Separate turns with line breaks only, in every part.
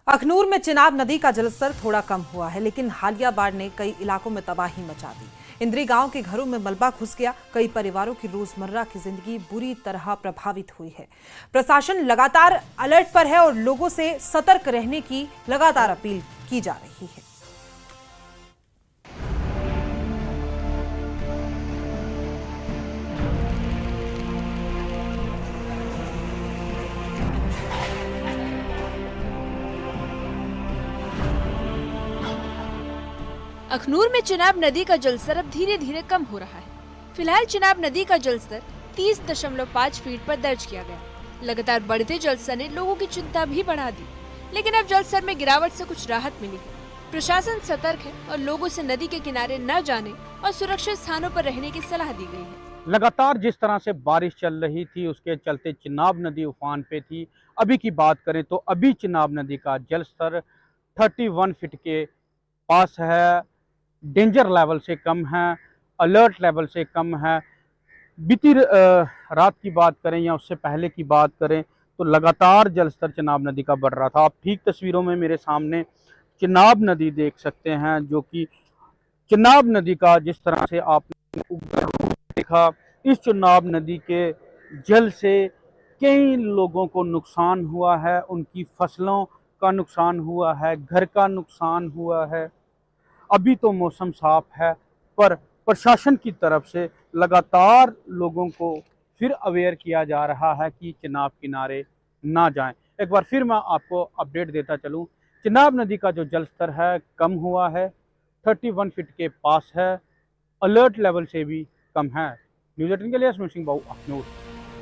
अखनूर में चिनाब नदी का जलस्तर थोड़ा कम हुआ है, लेकिन हालिया बाढ़ ने कई इलाकों में तबाही मचा दी। इंद्री गांव के घरों में मलबा घुस गया। कई परिवारों की रोजमर्रा की जिंदगी बुरी तरह प्रभावित हुई है। प्रशासन लगातार अलर्ट पर है और लोगों से सतर्क रहने की लगातार अपील की जा रही है।
अखनूर में चिनाब नदी का जलस्तर अब धीरे धीरे कम हो रहा है। फिलहाल चिनाब नदी का जलस्तर 30.5 फीट पर दर्ज किया गया। लगातार बढ़ते जलस्तर ने लोगों की चिंता भी बढ़ा दी, लेकिन अब जलस्तर में गिरावट से कुछ राहत मिली है। प्रशासन सतर्क है और लोगों से नदी के किनारे न जाने और सुरक्षित स्थानों पर रहने की सलाह दी गई है।
लगातार जिस तरह से बारिश चल रही थी, उसके चलते चिनाब नदी उफान पे थी। अभी की बात करें तो अभी चिनाब नदी का जलस्तर 31 फीट के पास है। डेंजर लेवल से कम है, अलर्ट लेवल से कम है। बीती रात की बात करें या उससे पहले की बात करें तो लगातार जलस्तर चिनाब नदी का बढ़ रहा था। आप ठीक तस्वीरों में मेरे सामने चिनाब नदी देख सकते हैं, जो कि चिनाब नदी का जिस तरह से आपने उग्र रूप देखा, इस चिनाब नदी के जल से कई लोगों को नुकसान हुआ है। उनकी फसलों का नुकसान हुआ है, घर का नुकसान हुआ है। अभी तो मौसम साफ है, पर प्रशासन की तरफ से लगातार लोगों को फिर अवेयर किया जा रहा है कि चिनाब किनारे ना जाएं। एक बार फिर मैं आपको अपडेट देता चलूं, चिनाब नदी का जो जलस्तर है कम हुआ है, 31 फीट के पास है, अलर्ट लेवल से भी कम है। न्यूज़ 18 के लिए असम सिंह बाबू, अखनूर।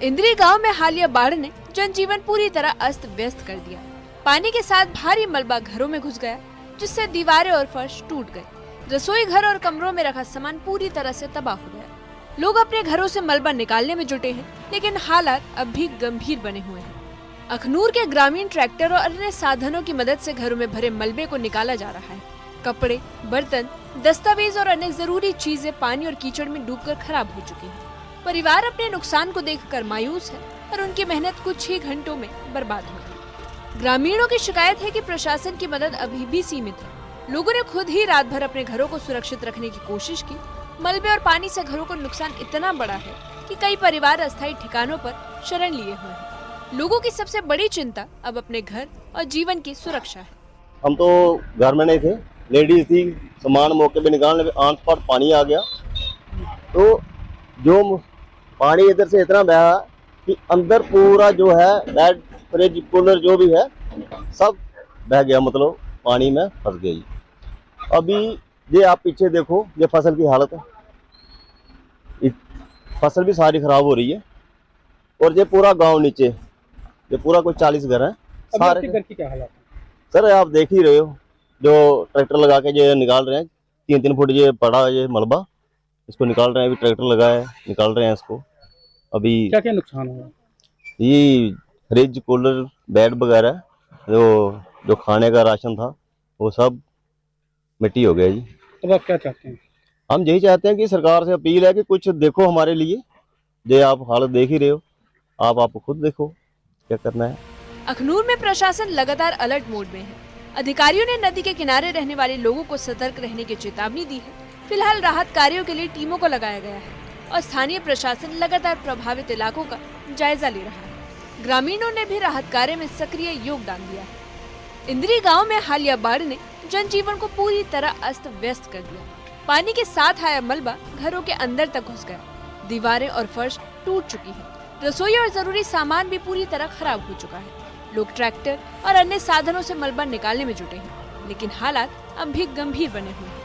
इंद्री गांव में हालिया बाढ़ ने जनजीवन पूरी तरह अस्त व्यस्त कर दिया। पानी के साथ भारी मलबा घरों में घुस गया, जिससे दीवारें और फर्श टूट गए। रसोई घर और कमरों में रखा सामान पूरी तरह से तबाह हो गया। लोग अपने घरों से मलबा निकालने में जुटे हैं, लेकिन हालात अब भी गंभीर बने हुए हैं। अखनूर के ग्रामीण ट्रैक्टर और अन्य साधनों की मदद से घरों में भरे मलबे को निकाला जा रहा है। कपड़े, बर्तन, दस्तावेज और अन्य जरूरी चीजें पानी और कीचड़ में डूबकर खराब हो चुकी हैं। परिवार अपने नुकसान को देखकर मायूस है और उनकी मेहनत कुछ ही घंटों में बर्बाद हो गई। ग्रामीणों की शिकायत है कि प्रशासन की मदद अभी भी सीमित है। लोगों ने खुद ही रात भर अपने घरों को सुरक्षित रखने की कोशिश की। मलबे और पानी से घरों को नुकसान इतना बड़ा है कि कई परिवार अस्थायी ठिकानों पर शरण लिए हुए हैं। लोगों की सबसे बड़ी चिंता अब अपने घर और जीवन की सुरक्षा है।
हम तो घर में नहीं थे, लेडीज थी, सामान मौके पे निकालने में आंच पर पानी आ गया। तो जो पानी इधर से इतना बहा कि अंदर पूरा जो है बेड, फ्रिज, कूलर जो भी है सब बह गया, मतलब पानी में फंस गई। अभी ये आप पीछे देखो, ये फसल की हालत है, फसल भी सारी खराब हो रही है। और ये पूरा गांव नीचे, ये पूरा कोई 40 घर है। सारे
घर की क्या हालत है?
सर आप देख ही रहे हो, जो ट्रैक्टर लगा के ये निकाल रहे हैं, 3-3 फुट ये पड़ा ये मलबा, इसको निकाल रहे हैं। अभी ट्रैक्टर लगाया है, निकाल रहे हैं इसको। अभी
क्या क्या नुकसान हुआ?
ये फ्रिज, कूलर, बेड वगैरह, जो खाने का राशन था वो सब मिट्टी हो गया जी।
अब आप क्या चाहते हैं?
हम यही चाहते हैं कि सरकार से अपील है कि कुछ देखो हमारे लिए। जो आप हालत देख ही रहे हो, आप खुद देखो क्या करना है।
अखनूर में प्रशासन लगातार अलर्ट मोड में है। अधिकारियों ने नदी के किनारे रहने वाले लोगों को सतर्क रहने की चेतावनी दी है। फिलहाल राहत कार्यों के लिए टीमों को लगाया गया है और स्थानीय प्रशासन लगातार प्रभावित इलाकों का जायजा ले रहा है। ग्रामीणों ने भी राहत कार्य में सक्रिय योगदान दिया है। इंद्री गांव में हालिया बाढ़ ने जनजीवन को पूरी तरह अस्त व्यस्त कर दिया। पानी के साथ आया मलबा घरों के अंदर तक घुस गया। दीवारें और फर्श टूट चुकी है। रसोई और जरूरी सामान भी पूरी तरह खराब हो चुका है। लोग ट्रैक्टर और अन्य साधनों से मलबा निकालने में जुटे हैं, लेकिन हालात अब भी गंभीर बने हुए हैं।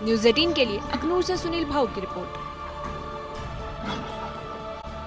न्यूज़ 18 के लिए अखनूर से सुनील भाऊ की रिपोर्ट।